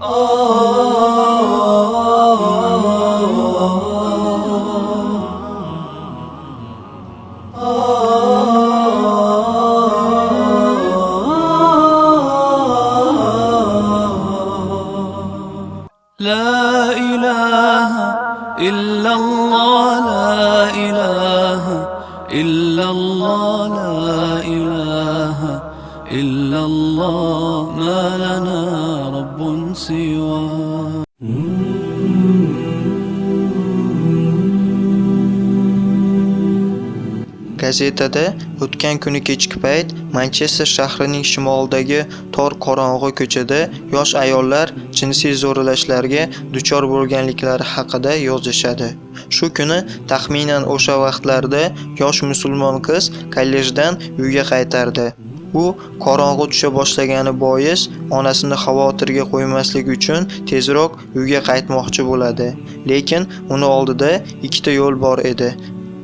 لا إله إلا الله لا إله إلا الله لا إله إلا الله ما لنا رب سواه. Gazetada o'tgan kuni kechki payt Manchester shahrining shimolidagi tor qorong'u ko'chada yosh ayollar jinsiy zo'rlashlarga duchor bo'lganliklari haqida yozishadi. Shu kuni taxminan o'sha vaqtlarda yosh musulmon qiz kollejdan uyga qaytardi. U qorong'u tusha boshlagani bois onasini xavotirga qo'ymaslik uchun tezroq uyga qaytmoqchi bo'ladi. Lekin uni oldida ikkita yo'l bor edi.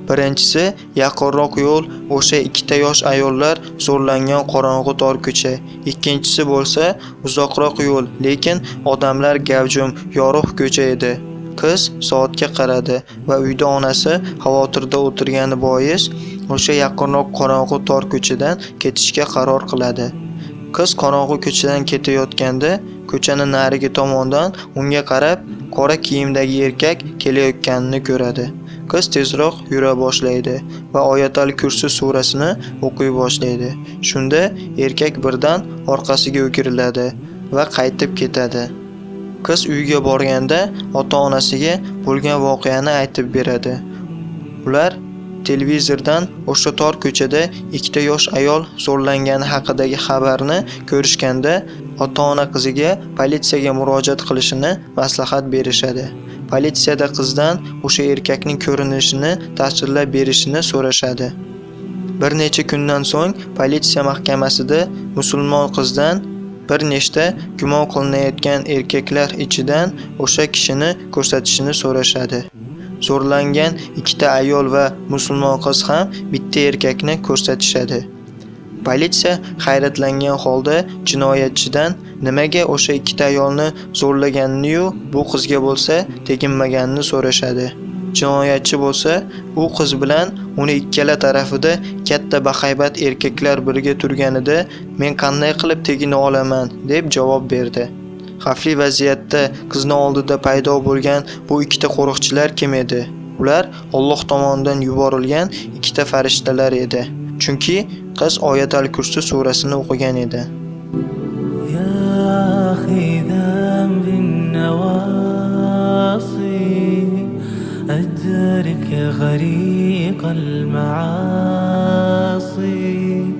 Birinchisi yaqinroq yo'l o'sha ikkita yosh ayollar zo'rlangan qorong'u tor ko'cha. Ikkinchisi bo'lsa uzoqroq yo'l, lekin odamlar gavjum, yorug' ko'cha edi. Qiz soatga qaradi va uyda onasi xavotirda o'tirgani bois o'sha yaqinroq qorong'u tor ko'chadan ketishga qaror qiladi. Qiz qorong'u ko'chadan ketayotganda ko'chani narigi tomondan unga qarab qora kiyimdagi erkak kelayotganini ko'radi. Qiz tezroq yura boshlaydi va Oyatul Kursi surasini o'qiy boshlaydi. Shunda erkak birdan orqasiga o'giriladi va qaytib ketadi. Qiz uyga borganda ota-onasiga bo'lgan voqeani aytib beradi. Ular televizordan o'sha tor ko'chada ikkita yosh ayol zo'rlangani haqidagi xabarni ko'rishganda ota-ona qiziga politsiyaga murojaat qilishini maslahat berishadi. Politsiyada qizdan o'sha erkakning ko'rinishini tasvirlab berishini so'rashadi. Bir necha kundan so'ng politsiya mahkamasida musulmon qizdan bir nechta gumon qilinayotgan erkaklar ichidan o'sha kishini ko'rsatishini so'rashadi. Zo'rlangan ikkita ayol va musulmon qiz ham bitta erkakni ko'rsatishadi. Politsiya hayratlangan holda jinoyatchidan nimaga o'sha ikkita ayolni zo'rlaganini-yu bu qizga bo'lsa teginmaganini so'rashadi. Jinoyatchi bo'lsa u qiz bilan uni ikkala tarafida katta bahaybat erkaklar birga turganida men qanday qilib tegina olaman deb javob berdi. Xavfli vaziyatda qizni oldida paydo bo'lgan bu ikkita qo'riqchilar kim edi? Ular Alloh tomonidan yuborilgan ikkita farishtalar edi. Chunki qiz Oyatul Kursi surasini o'qigan edi. أدرك غريق المعاصي